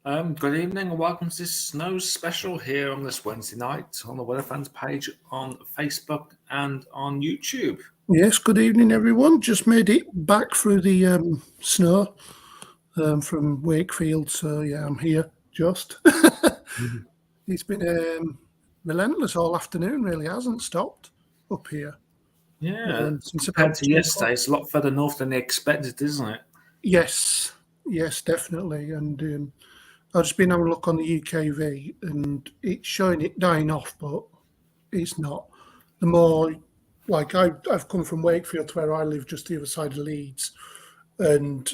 Good evening and welcome to this snow special here on this Wednesday night on the Weather Fans page on Facebook and on YouTube. Yes, good evening, everyone. Just made it back through the snow from Wakefield, so yeah, I'm here just. It's been relentless all afternoon, really hasn't stopped up here. Yeah, Since compared about to 2 yesterday, o'clock. it's a lot further north than they expected, isn't it? Yes, definitely. And I've just been having a look on the UKV, and it's showing it dying off, but it's not. The more, like I've come from Wakefield to where I live, just the other side of Leeds, and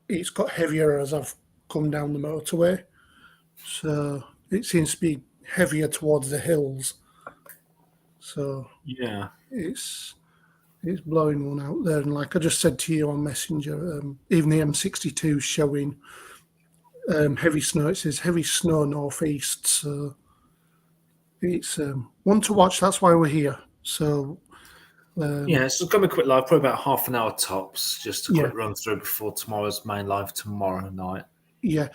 it's got heavier as I've come down the motorway. So it seems to be heavier towards the hills. So Yeah. it's blowing one out there. And like I just said to you on Messenger, even the M62 is showing heavy snow. It says heavy snow northeast. So it's one to watch. That's why we're here. So Yeah, it's going to be quick live, probably about half an hour tops, just a Yeah. quick run through before tomorrow's main live tomorrow night. yeah.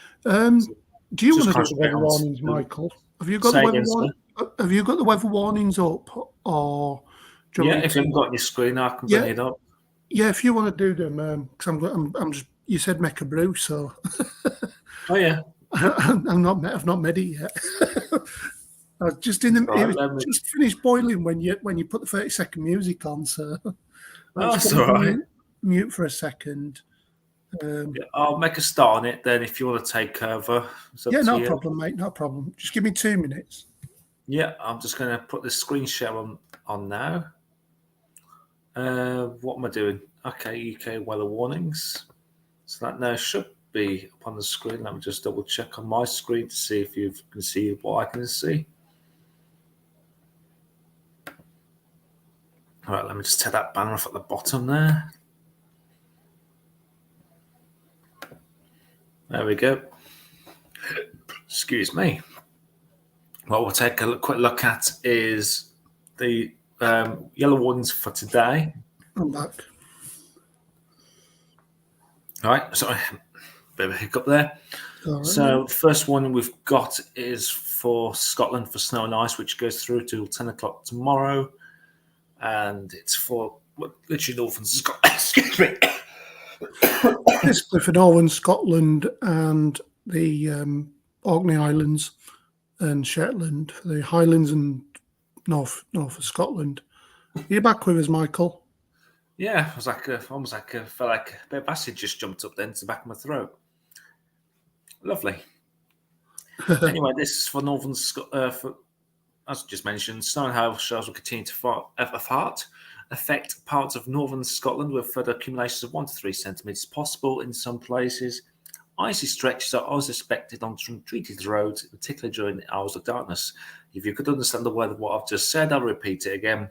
Do you want to do the concentrate weather on warnings, smooth. Michael? Have you got Say the again, weather warning? Have you got the weather warnings up, or do you Yeah, want me if you haven't got your screen, I can bring it up. Yeah, if you want to do them, because I'm just. You said make a brew, so Oh yeah, I've not made it yet. I was just in the. Right, It let was me- just finished boiling when you put the 30-second music on. So Oh, that's all right. Mute for a second. Yeah, I'll make a start on it then if you want to take over. It's up Yeah, to no you. problem, mate. No problem. Just give me 2 minutes. Yeah, I'm just going to put the screen share on now. What am I doing? Okay, UK weather warnings. So that now should be up on the screen. Let me just double check on my screen to see if you can see what I can see. All right, let me just take that banner off at the bottom there. There we go. Excuse me. What we'll take a quick look at is the yellow warnings for today. I'm back. All right, sorry, bit of a hiccup there. All right. So the first one we've got is for Scotland for snow and ice, which goes through till 10 o'clock tomorrow. And it's for literally northern Scotland. Excuse me. Basically for Northern Scotland and the Orkney Islands and Shetland, the Highlands and north of Scotland. Are you back with us, Michael? Yeah, it was like almost like felt like a bit of acid just jumped up then to the back of my throat. Lovely. Anyway, this is for northern Scotland. As I just mentioned, snow and hail showers will continue to affect parts of northern Scotland with further accumulations of 1 to 3 centimetres possible in some places. Icy stretches are also expected on treated roads, particularly during the hours of darkness. If you could understand the word of what I've just said, I'll repeat it again.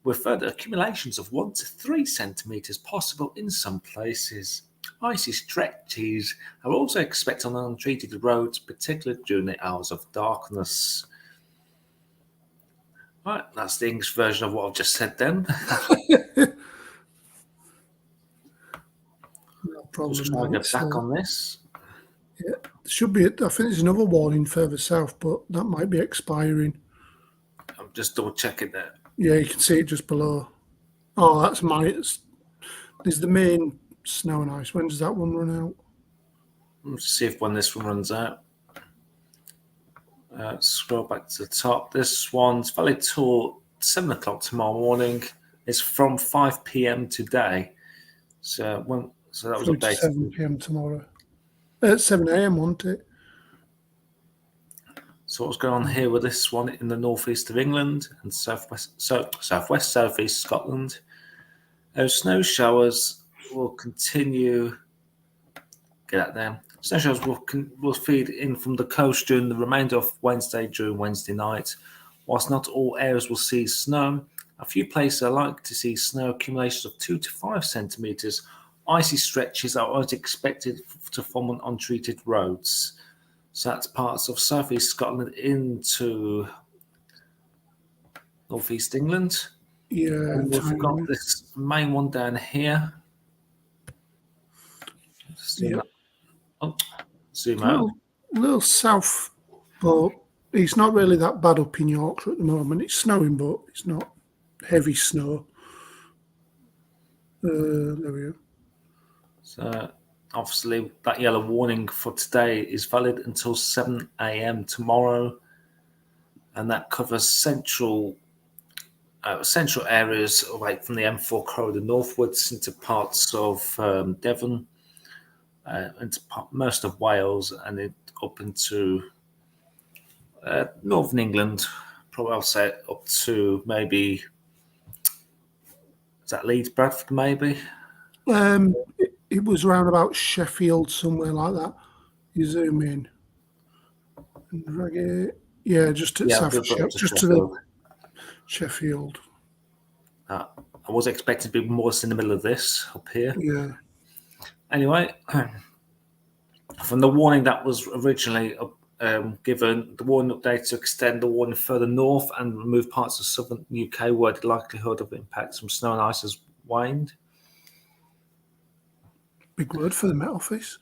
With further accumulations of 1 to 3 centimetres possible in some places. Icy stretches are also expected on untreated roads, particularly during the hours of darkness. Right, that's the English version of what I've just said then. No problem. Just trying to get back on this. Yeah, there should be. I think there's another warning further south, but that might be expiring. I'm just double checking that. Yeah, you can see it just below. Oh, that's there's the main snow and ice. When does that one run out? Let's see if when this one runs out. Scroll back to the top. This one's valid till 7 o'clock tomorrow morning. It's from 5 p.m. today. So that was updated. 7 p.m. tomorrow. 7 a.m. wasn't it? So what's going on here with this one in the northeast of England and southwest, southeast Scotland? Those snow showers will continue. Get out there. Snow showers will feed in from the coast during the remainder of Wednesday during Wednesday night. Whilst not all areas will see snow, a few places are likely to see snow accumulations of 2 to 5 centimetres. Icy stretches are always expected to form on untreated roads. So that's parts of southeast Scotland into northeast England. Yeah. And we've got this main one down here. Zoom out. a little south, but it's not really that bad up in Yorkshire at the moment. It's snowing, but it's not heavy snow. There we go. So obviously that yellow warning for today is valid until 7 a.m. tomorrow, and that covers central areas like from the M4 corridor northwards into parts of Devon, into most of Wales, and up into northern England. Probably I'll say up to maybe, is that Leeds, Bradford, maybe? It was around about Sheffield, somewhere like that. You zoom in and drag it. Yeah, just to south of Sheffield, just to the Sheffield. I was expecting to be more in the middle of this up here. Yeah. Anyway, from the warning that was originally given, the warning update to extend the warning further north and remove parts of southern UK where the likelihood of impacts from snow and ice has waned. Big word for the Met Office.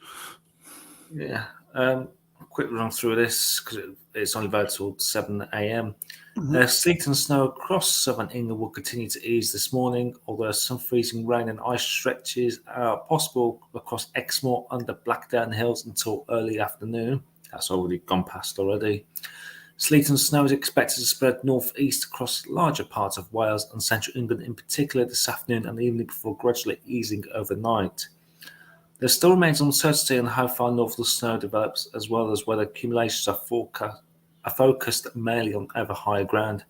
Yeah. Quick run through this because it's only valid till 7 a.m. Sleet and snow across southern England will continue to ease this morning, although some freezing rain and ice stretches are possible across Exmoor under Blackdown Hills until early afternoon. That's already gone past already. Sleet and snow is expected to spread northeast across larger parts of Wales and central England in particular this afternoon and evening before gradually easing overnight. There still remains uncertainty on how far north the snow develops, as well as whether accumulations are focused mainly on ever higher ground.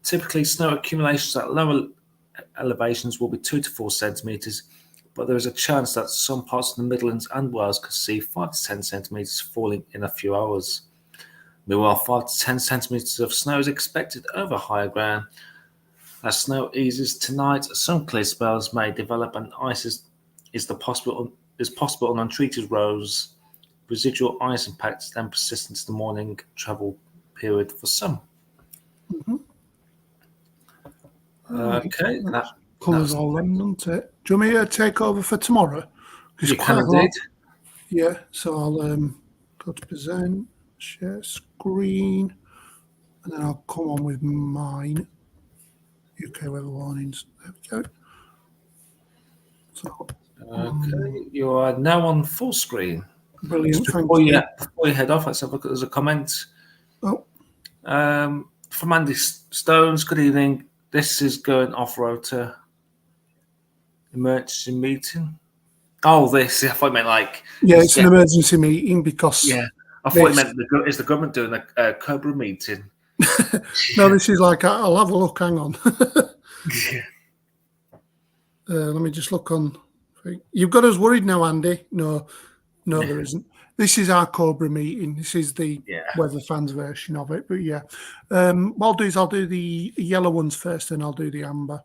Typically, snow accumulations at lower elevations will be 2 to 4 centimetres, but there is a chance that some parts of the Midlands and Wales could see 5 to 10 centimetres falling in a few hours. Meanwhile, 5 to 10 centimetres of snow is expected over higher ground. As snow eases tonight, some clear spells may develop and ice is possible on untreated roads. Residual ice impacts then persist into the morning travel period for some. Okay, that covers all them, doesn't it? Do you want me to take over for tomorrow? You can indeed. Yeah, so I'll go to present, share screen, and then I'll come on with mine. UK weather warnings. There we go. So, okay, you are now on full screen. Brilliant. Before you head off, let's have a look. There's a comment. Oh. From Andy Stones. Good evening. This is going off rota. Emergency meeting. Oh, this. I thought it meant like. Yeah, it's an emergency meeting because. Yeah, I thought it meant is the government doing a Cobra meeting. No, this is like I'll have a look. Hang on. Let me just look on. You've got us worried now, Andy. No, there isn't. This is our Cobra meeting. This is the Weather Fans version of it. But yeah, what I'll do is I'll do the yellow ones first, and I'll do the amber.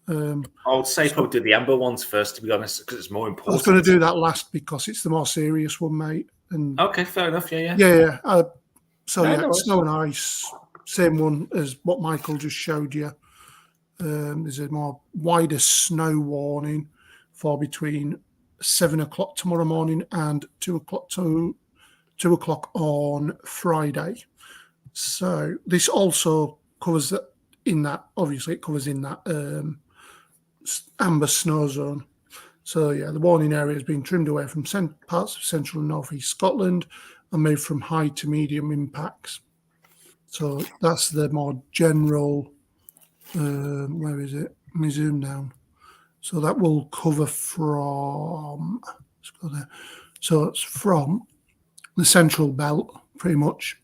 I would say probably do the amber ones first, to be honest, because it's more important. I was going to do that last because it's the more serious one, mate. And okay, fair enough. Yeah. Snow and ice, same one as what Michael just showed you. There's a more wider snow warning for between 7 o'clock tomorrow morning and 2 o'clock on Friday. So this also covers that. Obviously it covers in that amber snow zone. So yeah, the warning area has been trimmed away from parts of central and northeast Scotland and moved from high to medium impacts. So that's the more general. Where is it? Let me zoom down. So that will cover from. Let's go there. So it's from the central belt, pretty much,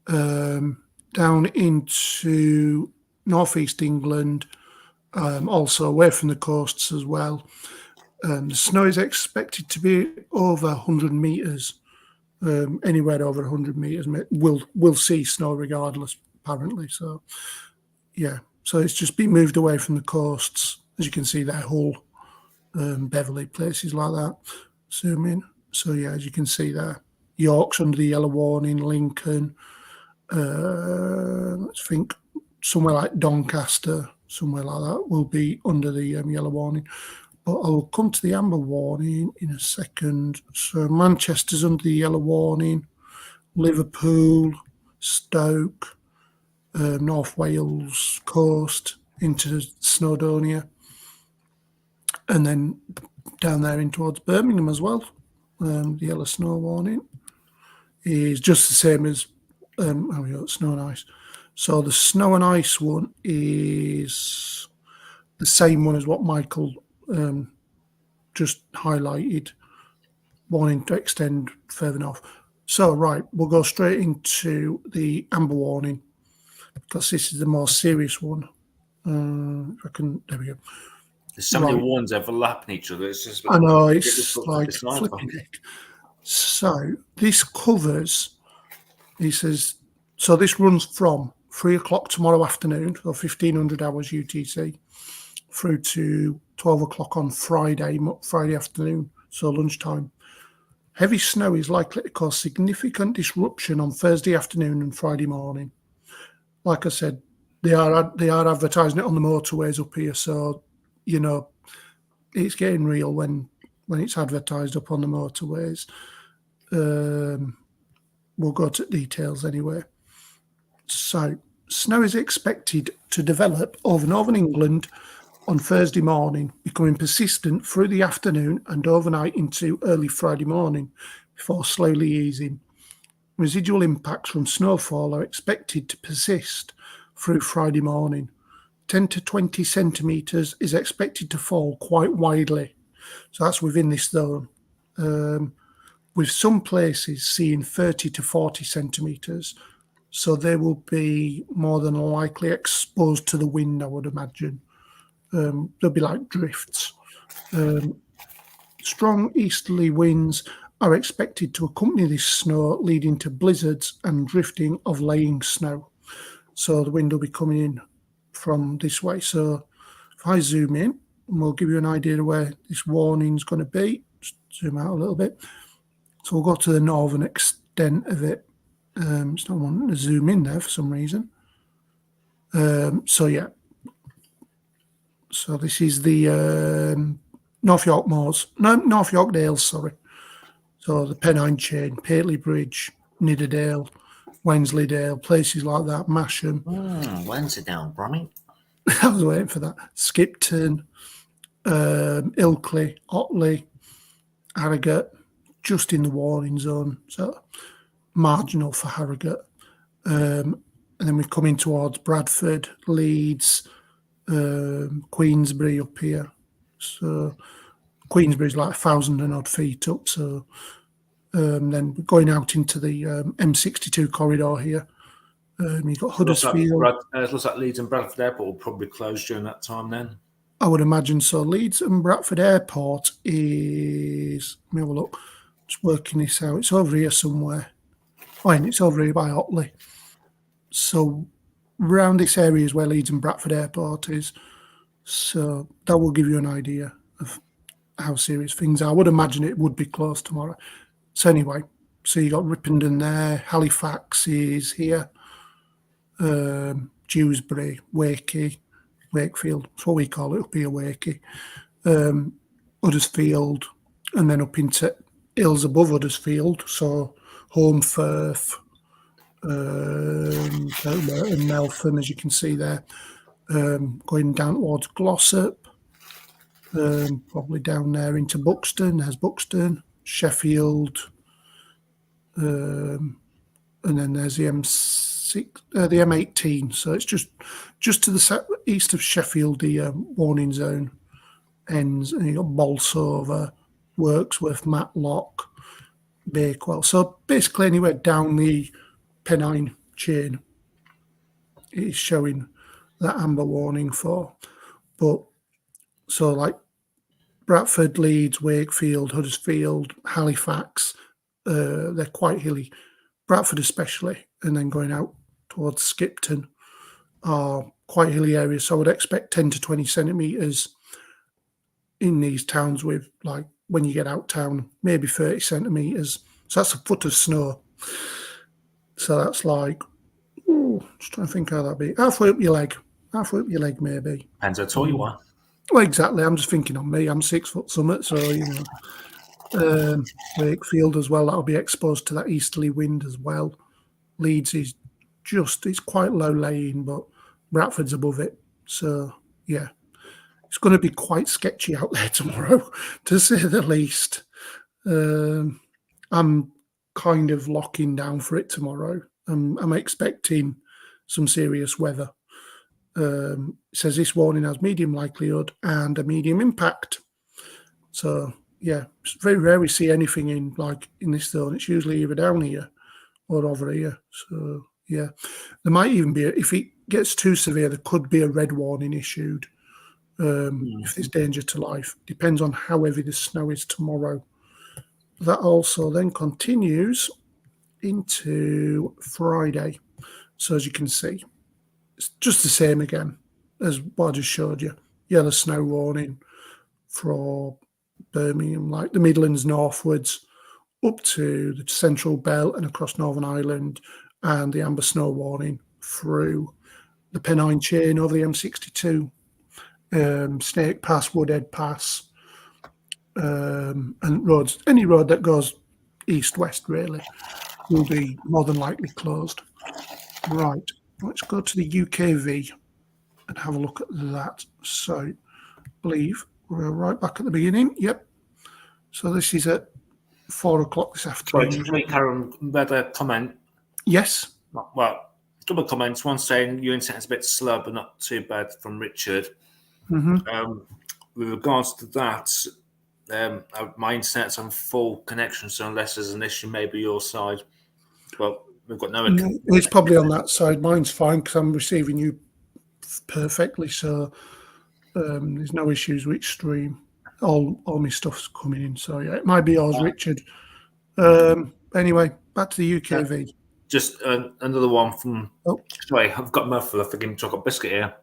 down into northeast England, also away from the coasts as well. The snow is expected to be over 100 metres. Anywhere over 100 metres will see snow regardless, apparently. So, yeah. So it's just been moved away from the coasts. As you can see there, Hull, Beverley, places like that. Zoom in. So, yeah, as you can see there, York's under the yellow warning, Lincoln, let's think somewhere like Doncaster, somewhere like that, will be under the yellow warning. But I will come to the amber warning in a second. So Manchester's under the yellow warning. Liverpool, Stoke, North Wales coast into Snowdonia, and then down there in towards Birmingham as well. The yellow snow warning is just the same as snow and ice. So the snow and ice one is the same one as what Michael just highlighted, warning to extend further north. So, right, we'll go straight into the amber warning because this is the more serious one. There we go. There's so many warnings overlapping each other. It's just I know, it's like flipping heck. So, this covers, he says, so this runs from 3 o'clock tomorrow afternoon, or 1500 hours UTC, through to 12 o'clock on Friday afternoon, so lunchtime. Heavy snow is likely to cause significant disruption on Thursday afternoon and Friday morning. Like I said, they are advertising it on the motorways up here, so you know it's getting real when it's advertised up on the motorways. We'll go to details anyway. So, snow is expected to develop over northern England on Thursday morning, becoming persistent through the afternoon and overnight into early Friday morning before slowly easing. Residual impacts from snowfall are expected to persist through Friday morning. 10 to 20 centimetres is expected to fall quite widely. So that's within this zone. With some places seeing 30 to 40 centimetres. So they will be more than likely exposed to the wind, I would imagine. They'll be like drifts. Strong easterly winds are expected to accompany this snow, leading to blizzards and drifting of laying snow. So the wind will be coming in from this way. So if I zoom in, and we'll give you an idea of where this warning is going to be. Just zoom out a little bit. So we'll go to the northern extent of it. It's not wanting to zoom in there for some reason. So yeah. So this is the North York Moors. No, North York Dales, sorry. So the Pennine Chain, Pateley Bridge, Nidderdale, Wensleydale, places like that, Masham. Wensleydale, Brommy. I was waiting for that. Skipton, Ilkley, Otley, Harrogate, just in the warning zone. So marginal for Harrogate. And then we come in towards Bradford, Leeds, Queensbury up here. So Queensbury is like 1,000 and odd feet up. So then we're going out into the M62 corridor here. You've got Huddersfield. It looks like Leeds and Bradford Airport will probably close during that time then. I would imagine so. Leeds and Bradford Airport is, let me have a look, just working this out. It's over here somewhere. Oh, and it's over here by Otley. So around this area is where Leeds and Bradford Airport is. So that will give you an idea of how serious things are. I would imagine it would be closed tomorrow. So anyway, so you got Ripondon there, Halifax is here, Dewsbury, Wakey, Wakefield, that's what we call it up here, Wakey, Huddersfield, and then up into hills above Huddersfield, so Home Firth, and Meltham, as you can see there, going down towards Glossop, probably down there into Buxton, there's Buxton, Sheffield, and then there's the the M18. So it's just to the east of Sheffield, the warning zone ends, and you got Bolsover, Wirksworth, Matlock, Bakewell. So basically, anywhere down the Pennine chain, it is showing that amber warning for. But so like Bradford, Leeds, Wakefield, Huddersfield, Halifax, they're quite hilly. Bradford especially, and then going out towards Skipton are quite hilly areas. So I would expect 10 to 20 centimetres in these towns with, like, when you get out town, maybe 30 centimetres. So that's a foot of snow. So that's like, just trying to think how that'd be. Halfway up your leg. Halfway up your leg, maybe. Depends how tall you are. Well, exactly. I'm just thinking on me. I'm 6 foot summit, so, you know. Wakefield as well, that'll be exposed to that easterly wind as well. Leeds is it's quite low laying, but Bradford's above it. So, yeah, it's going to be quite sketchy out there tomorrow, to say the least. I'm kind of locking down for it tomorrow. I'm expecting some serious weather. It says this warning has medium likelihood and a medium impact. So, yeah, it's very rare we see anything in this zone. It's usually either down here or over here. So, yeah, there might even be, if it gets too severe, there could be a red warning issued if there's danger to life. Depends on how heavy the snow is tomorrow. That also then continues into Friday. So as you can see, it's just the same again as what I just showed you. Yellow snow warning for Birmingham, like the Midlands northwards, up to the Central Belt and across Northern Ireland, and the amber snow warning through the Pennine chain over the M62, Snake Pass, Woodhead Pass, and roads. Any road that goes east-west really will be more than likely closed. Right, let's go to the UKV and have a look at that. So, I believe we're right back at the beginning. Yep. So this is at 4 o'clock this afternoon. Sorry, just make Karen read a comment. Yes. Well, couple of comments. One saying your internet's a bit slow, but not too bad, from Richard. Mm-hmm. With regards to that, my internet's on full connection, so unless there's an issue, maybe your side. Well, we've got no. It's probably on that side. Mine's fine because I'm receiving you perfectly, so there's no issues with stream. All my stuff's coming in, so yeah, it might be yours, Richard. Anyway, back to the UKV. Yeah. Just another one from. Oh, sorry, I've got mouthful of freaking chocolate biscuit here.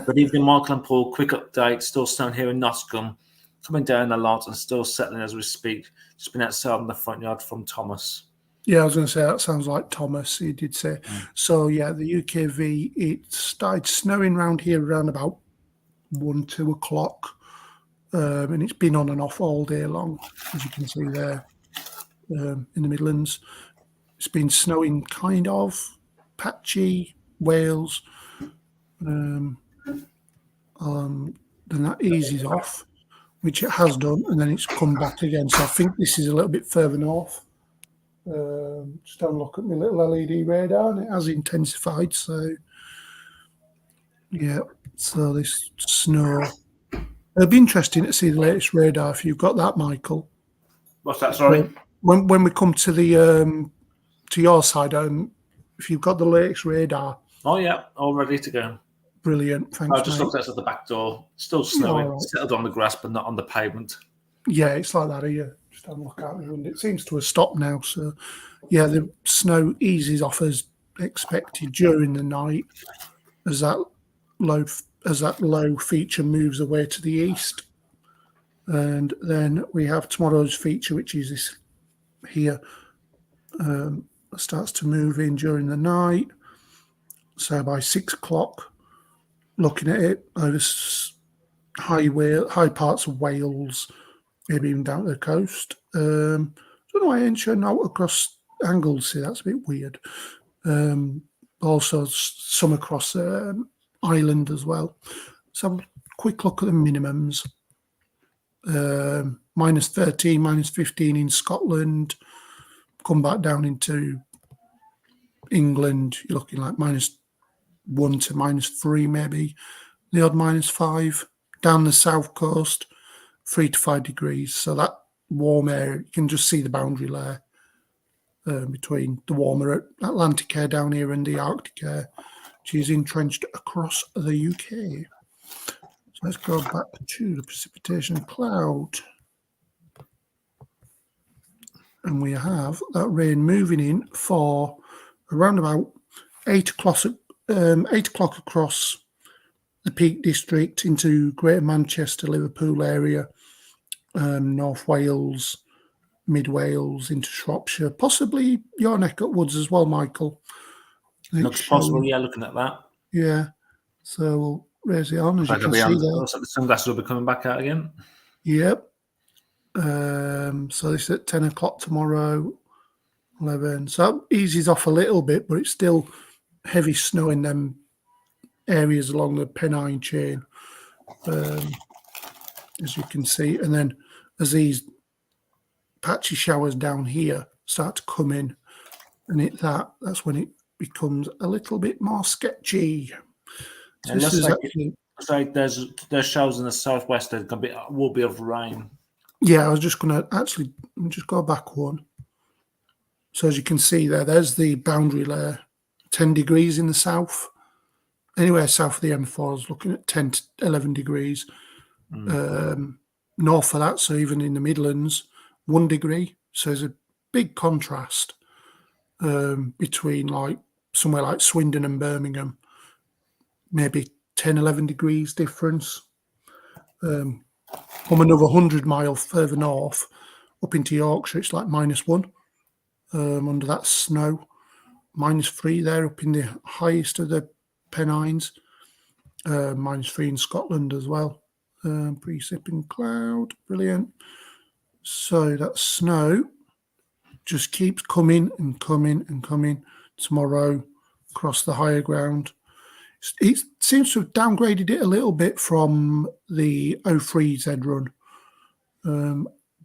Good evening, Michael and Paul. Quick update. Still snowing here in Nottingham. Coming down a lot and still settling as we speak. Just been outside in the front yard from Thomas. Yeah, I was going to say that sounds like Thomas. He did say. So yeah, the UKV, it started snowing around here around about 1-2 o'clock, and it's been on and off all day long, as you can see there in the Midlands. It's been snowing kind of patchy, Wales. Then that eases off, which it has done, and then it's come back again. So I think this is a little bit further north. Just have a look at my little LED radar, and it has intensified. So yeah, so this snow. It'll be interesting to see the latest radar if you've got that, Michael. What's that? Sorry. When we come to the to your side, if you've got the latest radar. Oh yeah, all ready to go. Brilliant, thanks. I just looked out at the back door. Still snowing, settled on the grass, but not on the pavement. Yeah, it's like that here. Just have a look out and it seems to have stopped now. So, yeah, the snow eases off as expected during the night as that low feature moves away to the east, and then we have tomorrow's feature, which is this here. Starts to move in during the night. So by 6 o'clock, looking at it, over high parts of Wales, maybe even down to the coast. I don't know why I ain't showing out across Anglesey. That's a bit weird. Also, some across Ireland as well. So have a quick look at the minimums. Minus 13, minus 15 in Scotland. Come back down into England, you're looking like minus 1 to minus 3, maybe. The odd minus 5. Down the south coast, 3 to 5 degrees. So that warm air, you can just see the boundary layer between the warmer Atlantic air down here and the Arctic air, which is entrenched across the UK. So let's go back to the precipitation cloud. And we have that rain moving in for around about 8 o'clock across the Peak District into Greater Manchester, Liverpool area, North Wales, Mid Wales into Shropshire, possibly your neck of woods as well, Michael. Looks possible, yeah, looking at that. Yeah. So we'll raise it on, as you can see there. Looks like the sunglasses will be coming back out again. Yep. So this is at 10 o'clock tomorrow, 11. So that eases off a little bit, but it's still heavy snow in them areas along the Pennine chain, as you can see. And then as these patchy showers down here start to come in and hit that's when it becomes a little bit more sketchy. So It this looks is like, actually, looks like there's showers in the southwest that will be of rain. yeah, I was just going to actually just go back one. So as you can see there's the boundary layer, 10 degrees in the south. Anywhere south of the M4 is looking at 10 to 11 degrees. North of that, so even in the Midlands, 1 degree. So there's a big contrast between like somewhere like Swindon and Birmingham, maybe 10, 11 degrees difference. From another 100 mile further north up into Yorkshire, it's like -1 under that snow, -3 there up in the highest of the Pennines, -3 in Scotland as well. Precip and cloud, brilliant. So that snow just keeps coming and coming and coming tomorrow across the higher ground. It seems to have downgraded it a little bit from the 03 Z run,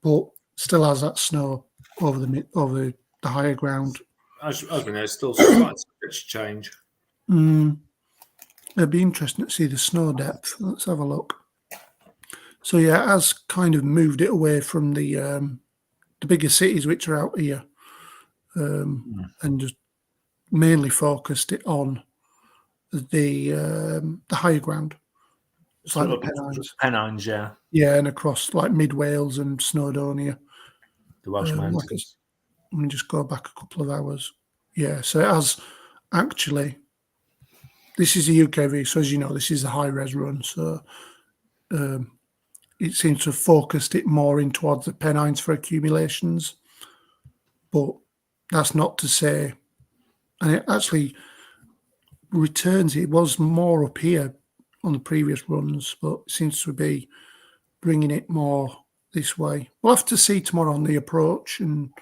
but still has that snow over the higher ground. I was going to still slight change. It'd be interesting to see the snow depth. Let's have a look. So yeah, it has kind of moved it away from the bigger cities which are out here, and just mainly focused it on the higher ground. It's like the Pennines. Pennines, yeah. Yeah, and across like Mid Wales and Snowdonia. The Welsh Mountains. Let me just go back a couple of hours. Yeah, so it has actually. This is a UKV, so as you know, this is a high res run. So it seems to have focused it more in towards the Pennines for accumulations, but that's not to say. And it actually returns. It was more up here on the previous runs, but it seems to be bringing it more this way. We'll have to see tomorrow on the approach. And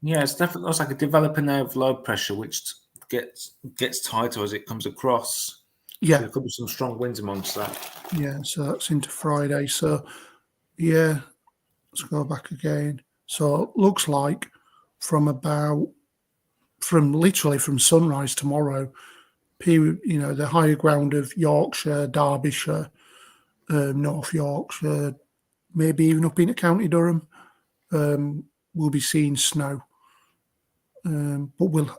yeah, it's definitely looks like a developing area of low pressure, which gets tighter as it comes across. Yeah, so there could be some strong winds amongst that. Yeah, so that's into Friday. So yeah, let's go back again. So it looks like from literally from sunrise tomorrow, the higher ground of Yorkshire, Derbyshire, North Yorkshire, maybe even up into County Durham, we'll be seeing snow. But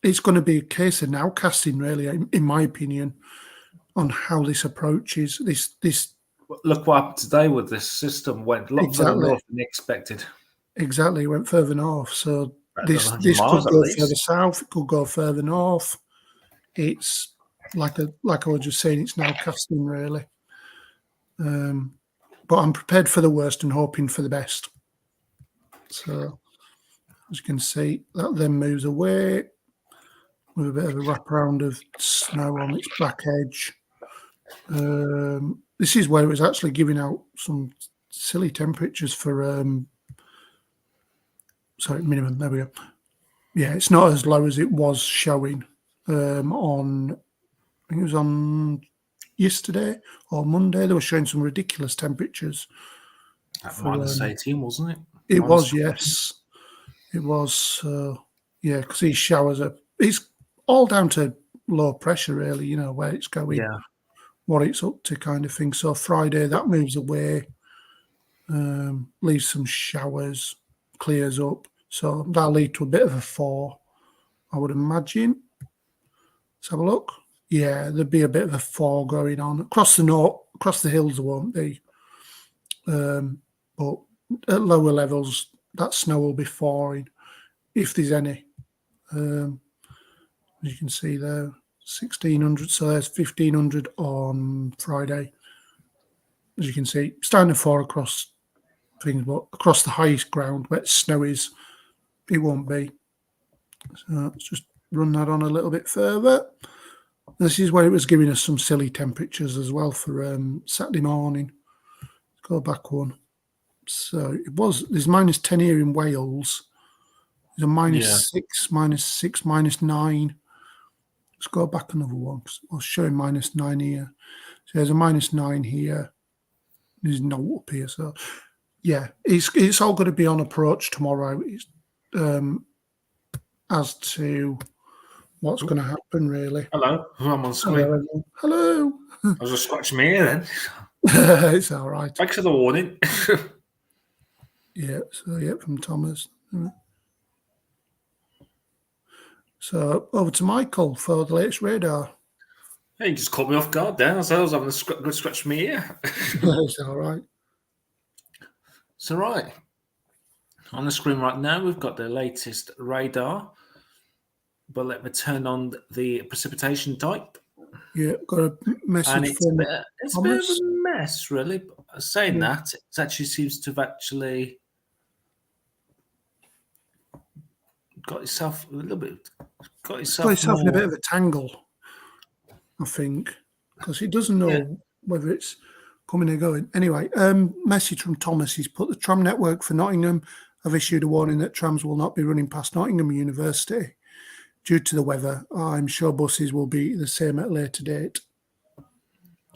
it's going to be a case of now casting, really, in my opinion, on how this approaches this. Look what happened today with this system. Went a lot further north than expected. Exactly, it went further north. So this could go further south. It could go further north. It's like I was just saying. It's now casting, really. But I'm prepared for the worst and hoping for the best. So as you can see, that then moves away with a bit of a wraparound of snow on its back edge. This is where it was actually giving out some silly temperatures for minimum. There we go. Yeah, it's not as low as it was showing on. I think it was on yesterday or Monday. They were showing some ridiculous temperatures. At -18, wasn't it? It was, yes. It was. Yeah, because these showers it's all down to low pressure, really, where it's going, what it's up to kind of thing. So Friday, that moves away, leaves some showers, clears up. So that'll lead to a bit of a thaw, I would imagine. Let's have a look. Yeah, there'd be a bit of a thaw going on. Across the hills there won't be. But at lower levels, that snow will be thawing, if there's any. As you can see there, 1,600. So there's 1,500 on Friday. As you can see, starting to thaw across things, but across the highest ground where snow is, it won't be. So let's just run that on a little bit further. This is where it was giving us some silly temperatures as well for Saturday morning. Let's go back one. So there's -10 here in Wales. There's a Yeah. -6, -6, -9. Let's go back another one because I was showing -9 here. So there's a -9 here. There's no up here. So yeah, it's all going to be on approach tomorrow. It's as to what's going to happen, really. Hello, I'm on screen. Hello, everyone. Hello. I was just scratching my ear then. It's all right. Thanks for the warning. Yeah. So yeah, from Thomas. So over to Michael for the latest radar. Hey, you just caught me off guard there. I was having a good scratch from my ear. It's all right. So right, on the screen right now, we've got the latest radar. But let me turn on the precipitation type. Yeah, got a message And it's from a bit of Thomas. a mess, really. But saying Yeah. that, it actually seems to have actually got itself a little bit. Got itself in a more. bit of a tangle, I think, because he doesn't know whether it's coming or going. Anyway, message from Thomas. He's put the tram network for Nottingham have issued a warning that trams will not be running past Nottingham University due to the weather. I'm sure buses will be the same at a later date.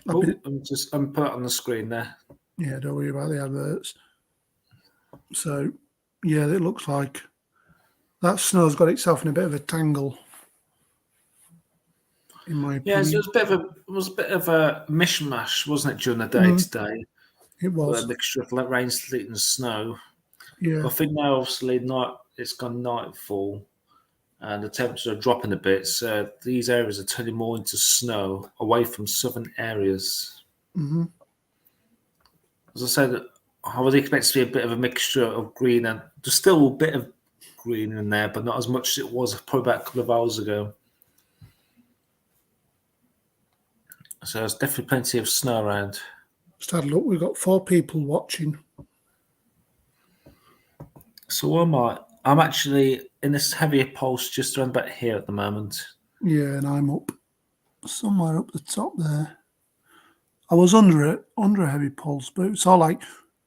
Oh, I'm put it on the screen there. Yeah, don't worry about the adverts. So, yeah, it looks like that snow's got itself in a bit of a tangle. In my opinion. Yeah, it was a bit of a mishmash, wasn't it, during the day today? It was A mixture of rain, sleet, and snow. Yeah. I think now, obviously, it's gone nightfall, and the temperatures are dropping a bit. So these areas are turning more into snow away from southern areas. Mm-hmm. As I said, I would expect to be a bit of a mixture of green, and there's still a bit of green in there, but not as much as it was probably about a couple of hours ago. So there's definitely plenty of snow around. Just had a look. We've got 4 people watching. So what am I? I'm actually in this heavier pulse just around about here at the moment. Yeah, and I'm up somewhere up the top there. I was under a heavy pulse, but it's all like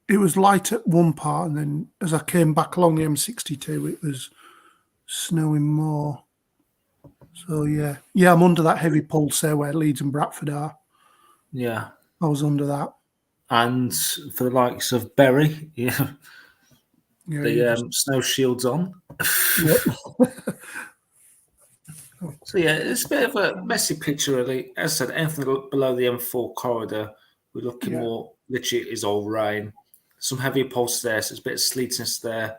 it was light at one part, and then as I came back along the M62, it was snowing more. So yeah, I'm under that heavy pulse there where Leeds and Bradford are. Yeah, I was under that. and for the likes of Bury, the snow shields on. Yep. So yeah, it's a bit of a messy picture, really. As I said, anything below the M4 corridor, we're looking more. Literally, it is all rain. Some heavy pulse there, so it's a bit of sleetness there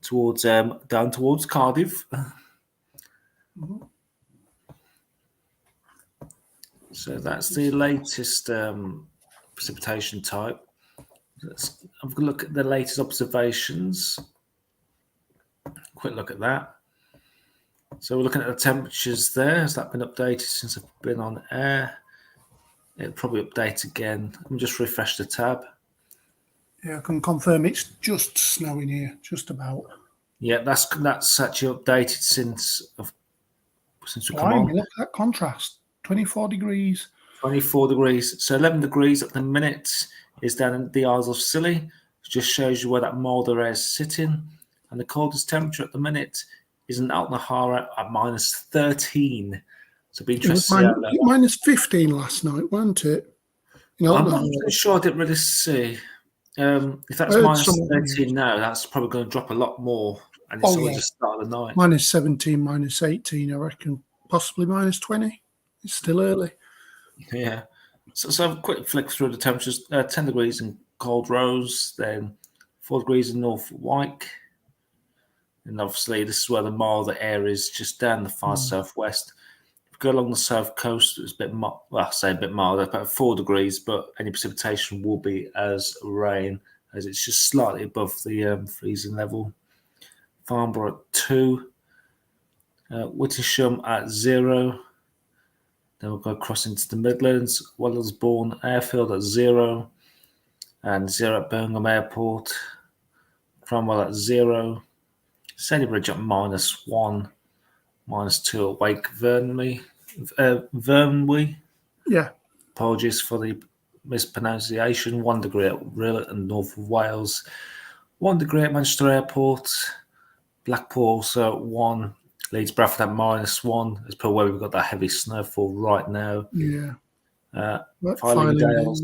towards down towards Cardiff. Mm-hmm. So that's the latest precipitation type. Let's have a look at the latest observations. Quick look at that. So we're looking at the temperatures there. Has that been updated since I've been on air? It'll probably update again. Let me just refresh the tab. Yeah, I can confirm it's just snowing here, just about. Yeah, that's actually updated since we come on. Look at that contrast. 24 degrees. 24 degrees. So 11 degrees at the minute is down in the Isles of Scilly. It just shows you where that milder air is sitting. And the coldest temperature at the minute is in Altnahara at -13. So it'll be interesting. It was -15 last night, wasn't it? I'm not really sure. I didn't really see. If that's -13 now, that's probably going to drop a lot more. And it's only just start of the night. -17, -18, I reckon. Possibly -20. It's still early. Yeah. So have a quick flick through the temperatures. 10 degrees in Cold Rose, then 4 degrees in North Wyke. And obviously, this is where the milder air is, just down the far southwest. If you go along the south coast, it's a bit, I say a bit milder, about 4 degrees, but any precipitation will be as rain, as it's just slightly above the freezing level. Farnborough at 2. Wittysham at 0. Then we'll go across into the Midlands. Wellesbourne Airfield at 0. And 0 at Birmingham Airport. Cromwell at 0. Sennybridge at -1. -2 at Wake Vernwy. Yeah. Apologies for the mispronunciation, 1 degree at Rhyl and north of Wales, 1 degree at Manchester Airport, Blackpool also at 1, Leeds Bradford at -1. It's probably where we've got that heavy snowfall right now. Yeah. Fylingdales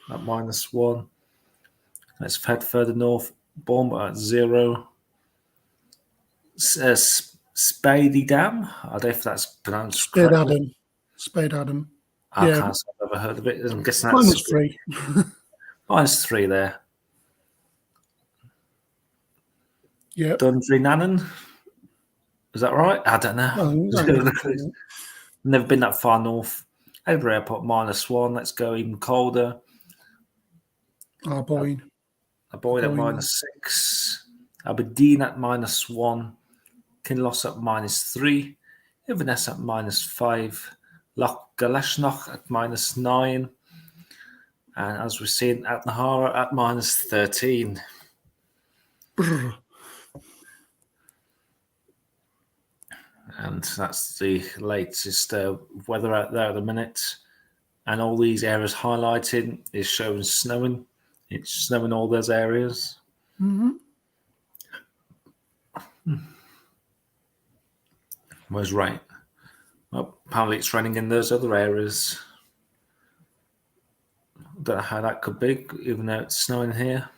at -1. Let's head further north. Bournemouth at 0. Spadey Dam. I don't know if that's pronounced correctly. Spade Adam. I can't say I've ever heard of it. I'm guessing -3. that's -3 there. Yeah. Dundry Nannon. Is that right? I don't know. Never been that far north. Edinburgh Airport -1. Let's go even colder. Aboyne at -6. Aberdeen at -1. Kinloss at -3. Inverness at -5. Loch Galashnoch at -9. And as we've seen, at Nahara at -13. Brr. And that's the latest weather out there at the minute. And all these areas highlighted is showing snowing. It's snowing all those areas. Mm-hmm. Where's rain? Well, apparently it's raining in those other areas. Don't know how that could be, even though it's snowing here.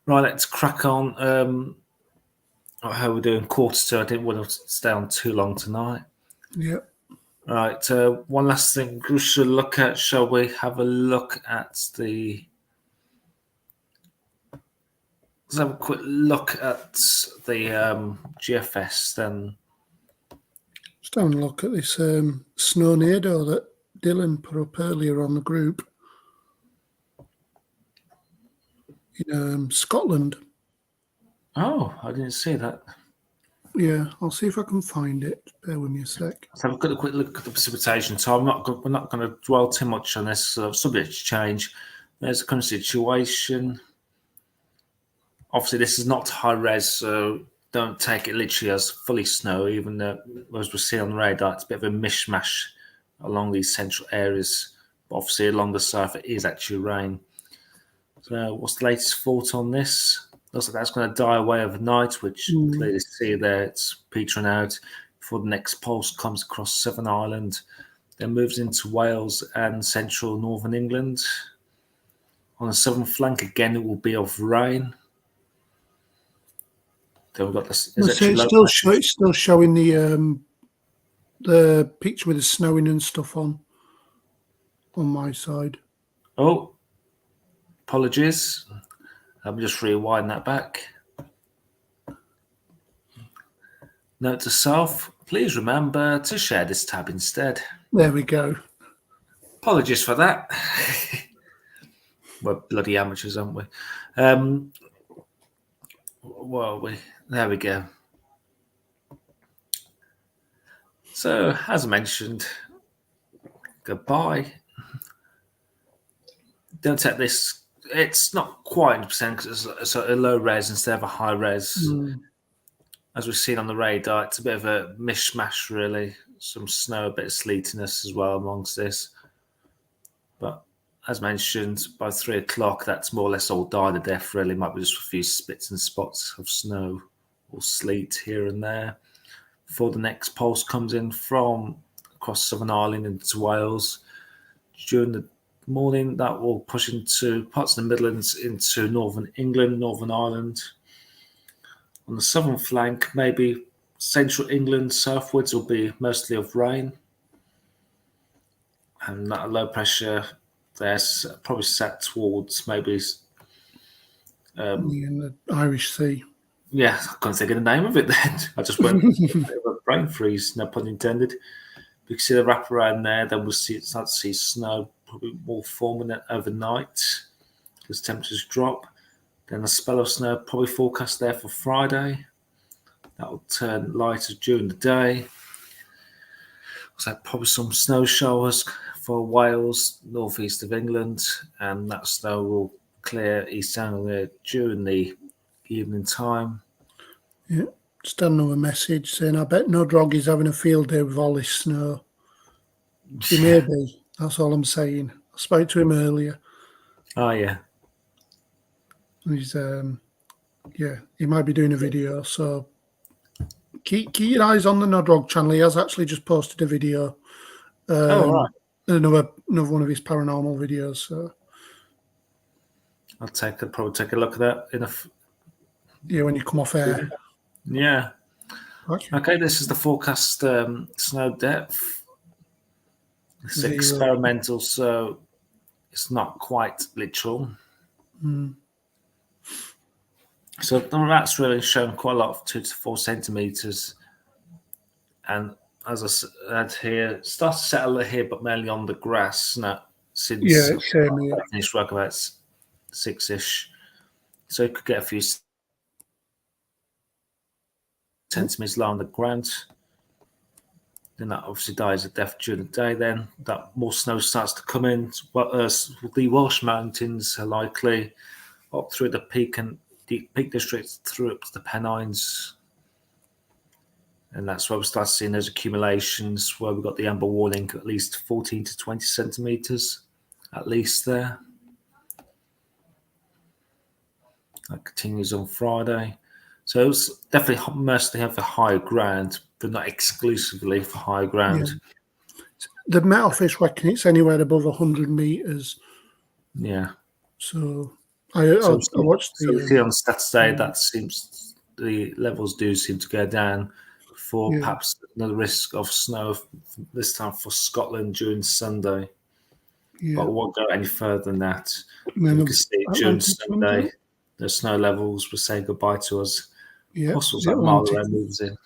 Right, let's crack on. How we're doing, 1:45. I didn't want to stay on too long tonight. Yeah. Right, one last thing we should look at. Shall we have a look at the... Let's have a quick look at the GFS then. Just having a look at this Snownedo that Dylan put up earlier on the group in Scotland. Oh, I didn't see that. Yeah, I'll see if I can find it. Bear with me a sec. Let's have a quick look at the precipitation. So we're not going to dwell too much on this. Subject to change. There's the current situation. Obviously, this is not high res, so don't take it literally as fully snow. Even though, as we see on the radar, it's a bit of a mishmash along these central areas. But obviously, along the south, it is actually rain. So, what's the latest thought on this? Looks like that's going to die away overnight, which clearly see there it's petering out before the next pulse comes across Southern Ireland, then moves into Wales and central northern England. On the southern flank, again, it will be of rain. Then we've got this. It's still showing the picture with the snowing and stuff on my side. Oh, apologies. Let me just rewind that back. Note to self, please remember to share this tab instead. There we go. Apologies for that. We're bloody amateurs, aren't we? Well, there we go. So, as mentioned, goodbye. Don't take this. It's not quite 100% because it's a low res instead of a high res. As we've seen on the radar, it's a bit of a mishmash, really. Some snow, a bit of sleetiness as well amongst this. But as mentioned, by 3 o'clock, that's more or less all died to death, really. Might be just a few spits and spots of snow or sleet here and there. Before the next pulse comes in from across Southern Ireland into Wales. During the morning, that will push into parts of the Midlands, into northern England, Northern Ireland. On the southern flank, maybe central England, southwards will be mostly of rain. And that low pressure there's probably set towards maybe in the Irish Sea. Yeah, I couldn't think of the name of it then. I just went brain freeze, no pun intended. You can see the wraparound there, then we'll start to see snow probably more forming it overnight as temperatures drop. Then a spell of snow probably forecast there for Friday. That will turn lighter during the day. So probably some snow showers for Wales, northeast of England, and that snow will clear East Anglia during the evening time. Yeah, just had another message saying, I bet no Droggy's having a field day with all this snow. He may be. That's all I'm saying. I spoke to him earlier. Oh yeah. He's he might be doing a video. So keep your eyes on the Nodrog channel. He has actually just posted a video. Right. Another one of his paranormal videos. So I'll probably take a look at that in a. When you come off air. Yeah. Okay, this is the forecast snow depth. It's 0. experimental, so it's not quite literal. So that's really shown quite a lot of 2 to 4 centimeters. And as I said here, it starts to settle here, but mainly on the grass now since it's same here. I finished work about 6-ish. So you could get a few centimeters low on the ground. Then that obviously dies a death during the day. Then that more snow starts to come in. The Welsh mountains are likely up through the Peak District through up to the Pennines. And that's where we start seeing those accumulations where we've got the amber warning at least 14 to 20 centimetres at least there. That continues on Friday. So it's definitely mostly have the high ground, but not exclusively for high ground. Yeah. The Met Office reckon it's anywhere above 100 metres. Yeah. So I watched the... So on Saturday, that seems the levels do seem to go down for perhaps the risk of snow this time for Scotland during Sunday. Yeah. But we won't go any further than that. You can see during Sunday, the snow levels will say goodbye to us. Yeah, moves in.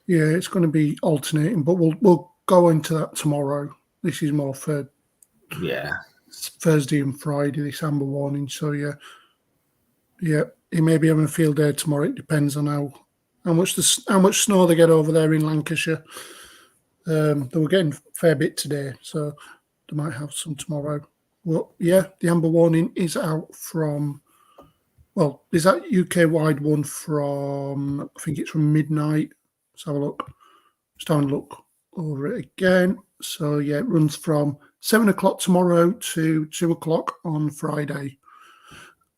Yeah, it's going to be alternating, but we'll go into that tomorrow. This is more for Thursday and Friday, this amber warning. So yeah, he may be having a field day tomorrow. It depends on how much snow they get over there in Lancashire. They were getting a fair bit today, so they might have some tomorrow. Well, yeah, the amber warning is out from. Well, is that UK-wide one from, I think it's from midnight. Let's have a look. Just having a look over it again. So, yeah, it runs from 7 o'clock tomorrow to 2 o'clock on Friday.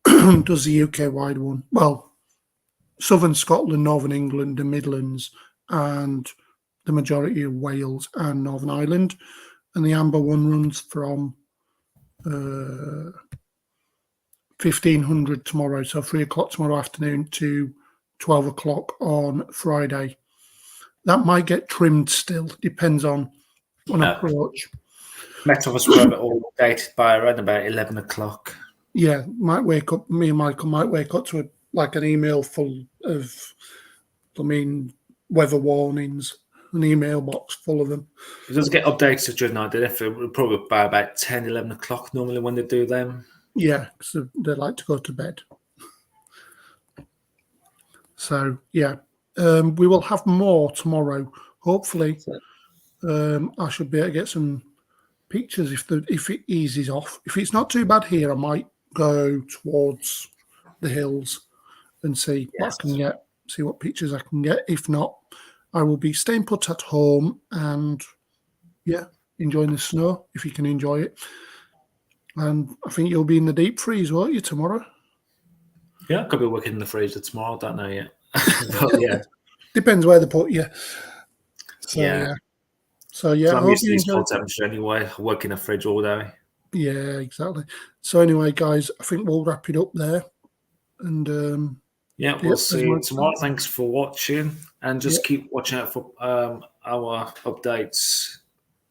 Does the UK-wide one. Well, Southern Scotland, Northern England, the Midlands, and the majority of Wales and Northern Ireland. And the amber one runs from... 1500 tomorrow, so 3 o'clock tomorrow afternoon to 12 o'clock on Friday. That might get trimmed still, depends on approach. Met Office were all updated by around about 11 o'clock. Yeah, me and Michael might wake up to an email full of, weather warnings, an email box full of them. It does get updated during the night, probably by about 10, 11 o'clock normally when they do them. Yeah, because they like to go to bed. So, yeah, we will have more tomorrow. Hopefully, I should be able to get some pictures if it eases off. If it's not too bad here, I might go towards the hills and see what I can get, see what pictures I can get. If not, I will be staying put at home and, enjoying the snow, if you can enjoy it. And I think you'll be in the deep freeze, won't you, tomorrow? Yeah, I could be working in the freezer tomorrow. I don't know yet. But, yeah. Depends where they put you. So, yeah. So, yeah. I'm used to these cold temperature anyway. I work in a fridge all day. Yeah, exactly. So, anyway, guys, I think we'll wrap it up there. And, we'll see you tomorrow. Thanks for watching. And just keep watching out for our updates.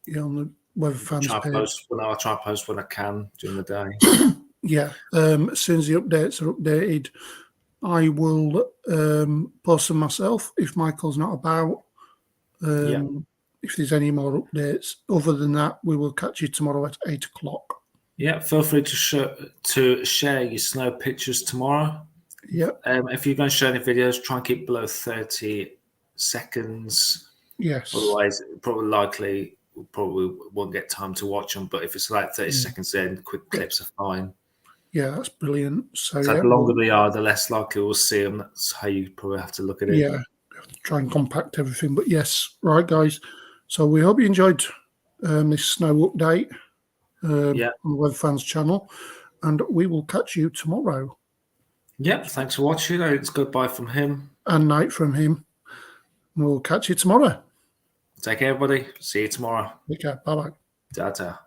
Yeah, on the Weather Fans page. I'll try to post when I can during the day. Yeah. As soon as the updates are updated, I will post them myself if Michael's not about. If there's any more updates. Other than that, we will catch you tomorrow at 8 o'clock. Yeah, feel free to share your snow pictures tomorrow. Yeah. If you're going to share any videos, try and keep below 30 seconds. Yes. Otherwise, probably won't get time to watch them. But if it's like 30 seconds, then quick clips are fine. Yeah, that's brilliant. So the longer they are, the less likely we'll see them. That's how you probably have to look at it. Yeah, try and compact everything. But yes, right, guys. So we hope you enjoyed this snow update. on the Web Fans channel, and we will catch you tomorrow. Yep, thanks for watching. It's goodbye from him. And night from him. We'll catch you tomorrow. Take care, everybody. See you tomorrow. Take care. Bye-bye. Ta-ta.